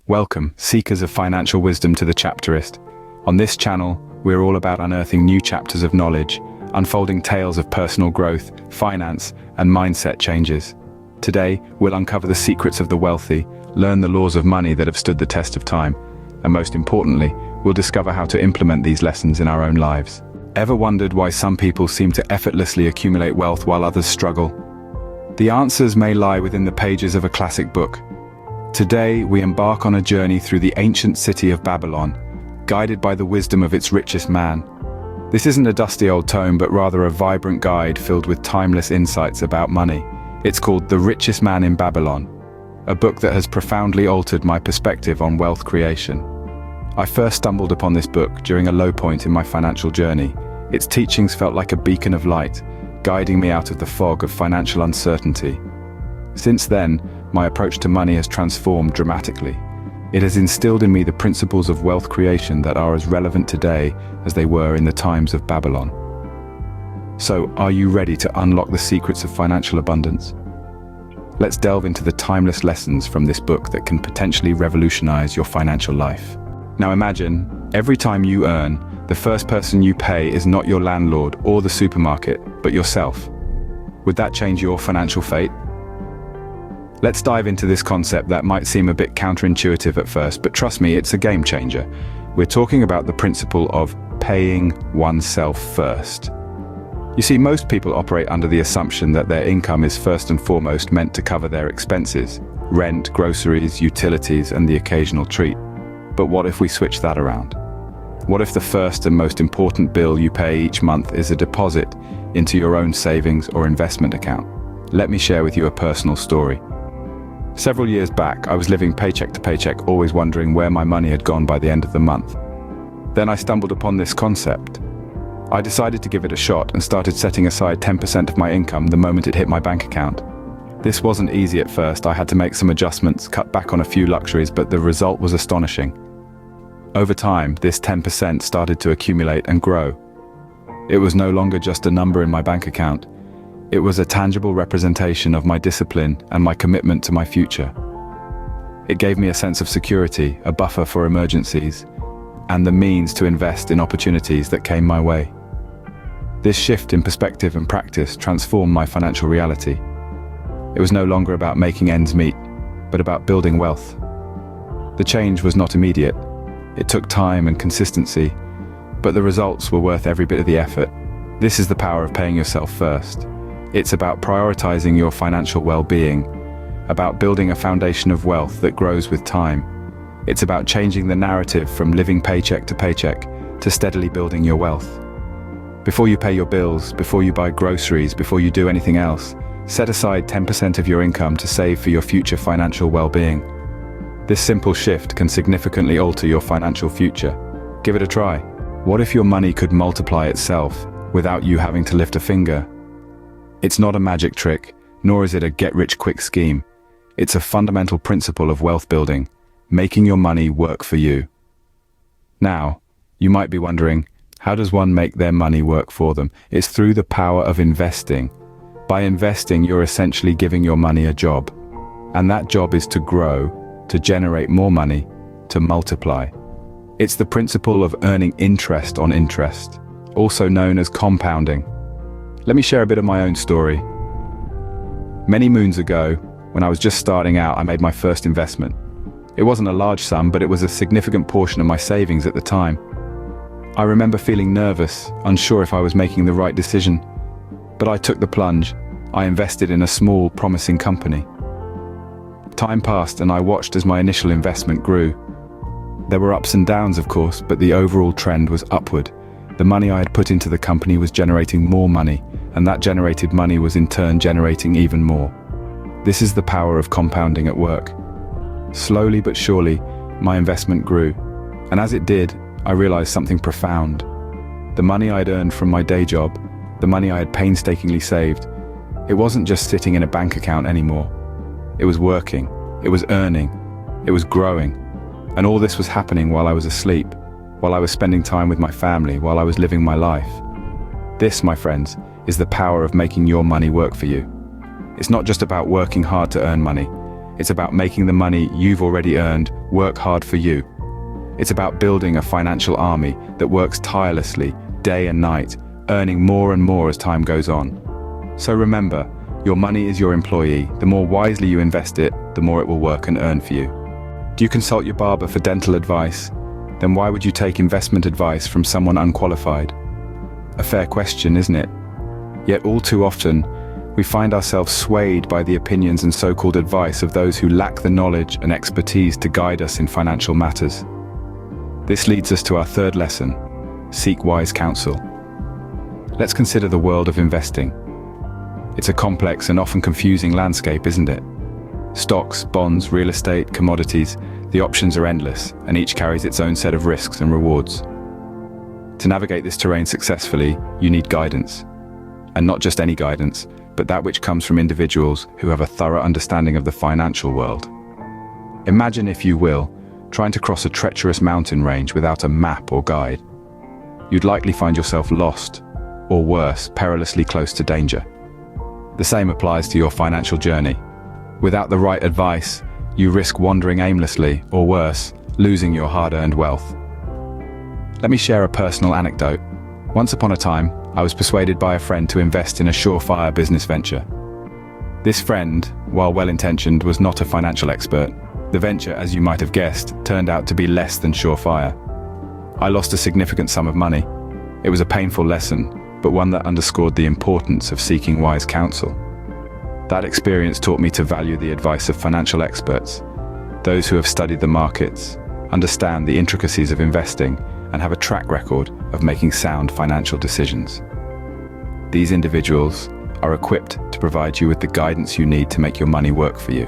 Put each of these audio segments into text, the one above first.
Welcome, seekers of financial wisdom, to the Chapterist. On this channel, we're all about unearthing new chapters of knowledge, unfolding tales of personal growth, finance, and mindset changes. Today, we'll uncover the secrets of the wealthy, learn the laws of money that have stood the test of time, and most importantly, we'll discover how to implement these lessons in our own lives. Ever wondered why some people seem to effortlessly accumulate wealth while others struggle? The answers may lie within the pages of a classic book. Today, we embark on a journey through the ancient city of Babylon, guided by the wisdom of its richest man. This isn't a dusty old tome, but rather a vibrant guide filled with timeless insights about money. It's called The Richest Man in Babylon, a book that has profoundly altered my perspective on wealth creation. I first stumbled upon this book during a low point in my financial journey. Its teachings felt like a beacon of light, guiding me out of the fog of financial uncertainty. Since then, my approach to money has transformed dramatically. It has instilled in me the principles of wealth creation that are as relevant today as they were in the times of Babylon. So, are you ready to unlock the secrets of financial abundance? Let's delve into the timeless lessons from this book that can potentially revolutionize your financial life. Now imagine, every time you earn, the first person you pay is not your landlord or the supermarket, but yourself. Would that change your financial fate? Let's dive into this concept that might seem a bit counterintuitive at first, but trust me, it's a game changer. We're talking about the principle of paying oneself first. You see, most people operate under the assumption that their income is first and foremost meant to cover their expenses: rent, groceries, utilities, and the occasional treat. But what if we switch that around? What if the first and most important bill you pay each month is a deposit into your own savings or investment account? Let me share with you a personal story. Several years back, I was living paycheck to paycheck, always wondering where my money had gone by the end of the month. Then I stumbled upon this concept. I decided to give it a shot and started setting aside 10% of my income the moment it hit my bank account. This wasn't easy at first. I had to make some adjustments, cut back on a few luxuries, but the result was astonishing. Over time, this 10% started to accumulate and grow. It was no longer just a number in my bank account. It was a tangible representation of my discipline and my commitment to my future. It gave me a sense of security, a buffer for emergencies, and the means to invest in opportunities that came my way. This shift in perspective and practice transformed my financial reality. It was no longer about making ends meet, but about building wealth. The change was not immediate. It took time and consistency, but the results were worth every bit of the effort. This is the power of paying yourself first. It's about prioritizing your financial well-being, about building a foundation of wealth that grows with time. It's about changing the narrative from living paycheck to paycheck to steadily building your wealth. Before you pay your bills, before you buy groceries, before you do anything else, set aside 10% of your income to save for your future financial well-being. This simple shift can significantly alter your financial future. Give it a try. What if your money could multiply itself without you having to lift a finger? It's not a magic trick, nor is it a get-rich-quick scheme. It's a fundamental principle of wealth building, making your money work for you. Now, you might be wondering, how does one make their money work for them? It's through the power of investing. By investing, you're essentially giving your money a job. And that job is to grow, to generate more money, to multiply. It's the principle of earning interest on interest, also known as compounding. Let me share a bit of my own story. Many moons ago, when I was just starting out, I made my first investment. It wasn't a large sum, but it was a significant portion of my savings at the time. I remember feeling nervous, unsure if I was making the right decision. But I took the plunge. I invested in a small, promising company. Time passed and I watched as my initial investment grew. There were ups and downs, of course, but the overall trend was upward. The money I had put into the company was generating more money, and that generated money was in turn generating even more. This is the power of compounding at work. Slowly but surely, my investment grew. And as it did, I realized something profound. The money I'd earned from my day job, the money I had painstakingly saved, it wasn't just sitting in a bank account anymore. It was working, it was earning, it was growing. And all this was happening while I was asleep, while I was spending time with my family, while I was living my life. This, my friends, is the power of making your money work for you. It's not just about working hard to earn money. It's about making the money you've already earned work hard for you. It's about building a financial army that works tirelessly, day and night, earning more and more as time goes on. So remember, your money is your employee. The more wisely you invest it, the more it will work and earn for you. Do you consult your barber for dental advice? Then why would you take investment advice from someone unqualified? A fair question, isn't it? Yet all too often, we find ourselves swayed by the opinions and so-called advice of those who lack the knowledge and expertise to guide us in financial matters. This leads us to our third lesson: seek wise counsel. Let's consider the world of investing. It's a complex and often confusing landscape, isn't it? Stocks, bonds, real estate, commodities, the options are endless, and each carries its own set of risks and rewards. To navigate this terrain successfully, you need guidance. And not just any guidance, but that which comes from individuals who have a thorough understanding of the financial world. Imagine, if you will, trying to cross a treacherous mountain range without a map or guide. You'd likely find yourself lost, or worse, perilously close to danger. The same applies to your financial journey. Without the right advice, you risk wandering aimlessly, or worse, losing your hard-earned wealth. Let me share a personal anecdote. Once upon a time, I was persuaded by a friend to invest in a surefire business venture. This friend, while well-intentioned, was not a financial expert. The venture, as you might have guessed, turned out to be less than surefire. I lost a significant sum of money. It was a painful lesson, but one that underscored the importance of seeking wise counsel. That experience taught me to value the advice of financial experts, those who have studied the markets, understand the intricacies of investing, and have a track record of making sound financial decisions. These individuals are equipped to provide you with the guidance you need to make your money work for you.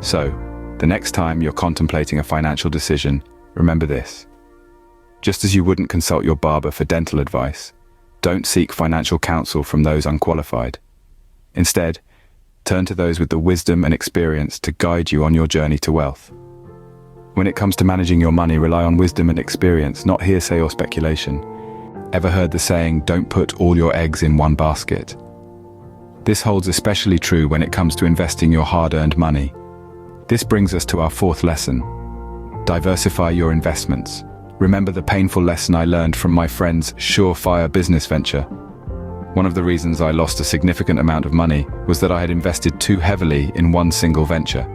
So, the next time you're contemplating a financial decision, remember this. Just as you wouldn't consult your barber for dental advice, don't seek financial counsel from those unqualified. Instead, turn to those with the wisdom and experience to guide you on your journey to wealth. When it comes to managing your money, rely on wisdom and experience, not hearsay or speculation. Ever heard the saying, "Don't put all your eggs in one basket"? This holds especially true when it comes to investing your hard-earned money. This brings us to our fourth lesson: diversify your investments. Remember the painful lesson I learned from my friend's surefire business venture. One of the reasons I lost a significant amount of money was that I had invested too heavily in one single venture.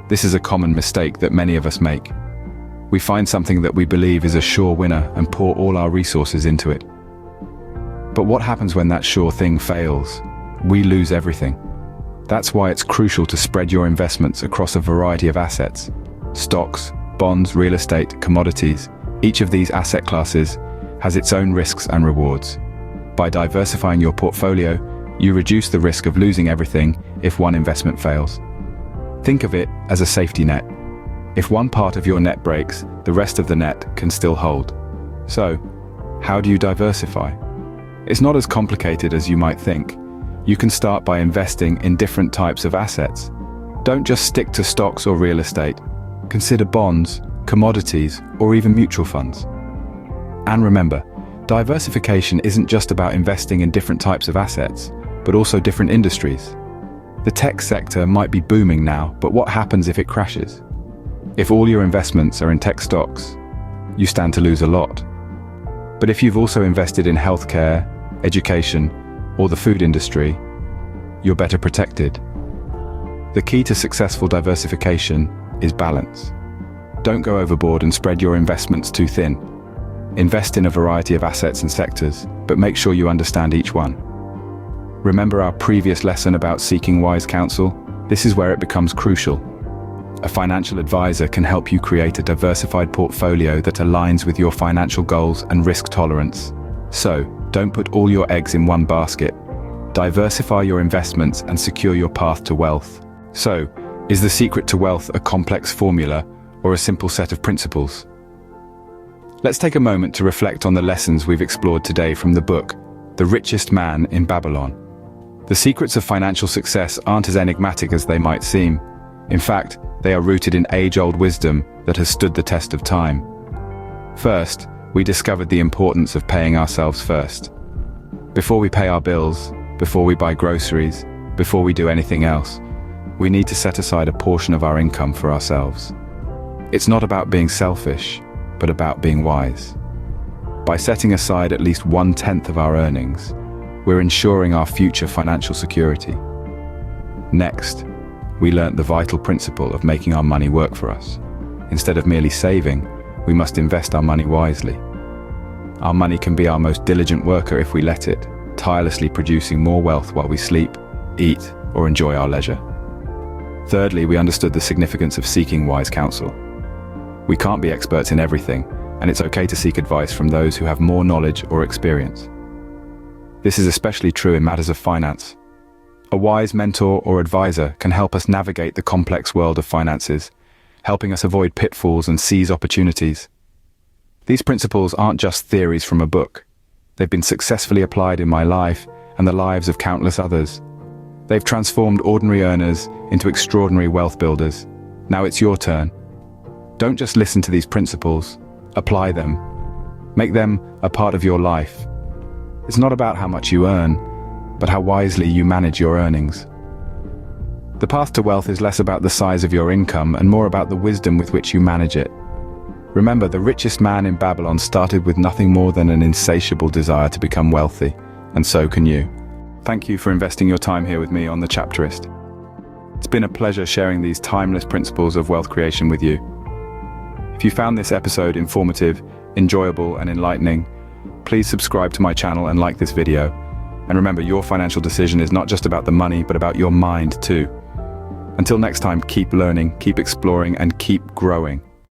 This is a common mistake that many of us make. We find something that we believe is a sure winner and pour all our resources into it. But what happens when that sure thing fails? We lose everything. That's why it's crucial to spread your investments across a variety of assets. Stocks, bonds, real estate, commodities. Each of these asset classes has its own risks and rewards. By diversifying your portfolio, you reduce the risk of losing everything if one investment fails. Think of it as a safety net. If one part of your net breaks, the rest of the net can still hold. So, how do you diversify? It's not as complicated as you might think. You can start by investing in different types of assets. Don't just stick to stocks or real estate. Consider bonds, commodities, or even mutual funds. And remember, diversification isn't just about investing in different types of assets, but also different industries. The tech sector might be booming now, but what happens if it crashes? If all your investments are in tech stocks, you stand to lose a lot. But if you've also invested in healthcare, education, or the food industry, you're better protected. The key to successful diversification is balance. Don't go overboard and spread your investments too thin. Invest in a variety of assets and sectors, but make sure you understand each one. Remember our previous lesson about seeking wise counsel? This is where it becomes crucial. A financial advisor can help you create a diversified portfolio that aligns with your financial goals and risk tolerance. So, don't put all your eggs in one basket. Diversify your investments and secure your path to wealth. So, is the secret to wealth a complex formula or a simple set of principles? Let's take a moment to reflect on the lessons we've explored today from the book, The Richest Man in Babylon. The secrets of financial success aren't as enigmatic as they might seem. In fact, they are rooted in age-old wisdom that has stood the test of time. First, we discovered the importance of paying ourselves first. Before we pay our bills, before we buy groceries, before we do anything else, we need to set aside a portion of our income for ourselves. It's not about being selfish, but about being wise. By setting aside at least 1/10 of our earnings, we're ensuring our future financial security. Next, we learnt the vital principle of making our money work for us. Instead of merely saving, we must invest our money wisely. Our money can be our most diligent worker if we let it, tirelessly producing more wealth while we sleep, eat, or enjoy our leisure. Thirdly, we understood the significance of seeking wise counsel. We can't be experts in everything, and it's okay to seek advice from those who have more knowledge or experience. This is especially true in matters of finance. A wise mentor or advisor can help us navigate the complex world of finances, helping us avoid pitfalls and seize opportunities. These principles aren't just theories from a book. They've been successfully applied in my life and the lives of countless others. They've transformed ordinary earners into extraordinary wealth builders. Now it's your turn. Don't just listen to these principles, apply them. Make them a part of your life. It's not about how much you earn, but how wisely you manage your earnings. The path to wealth is less about the size of your income and more about the wisdom with which you manage it. Remember, the richest man in Babylon started with nothing more than an insatiable desire to become wealthy, and so can you. Thank you for investing your time here with me on The Chapterist. It's been a pleasure sharing these timeless principles of wealth creation with you. If you found this episode informative, enjoyable, and enlightening, please subscribe to my channel and like this video. And remember, your financial decision is not just about the money, but about your mind too. Until next time, keep learning, keep exploring, and keep growing.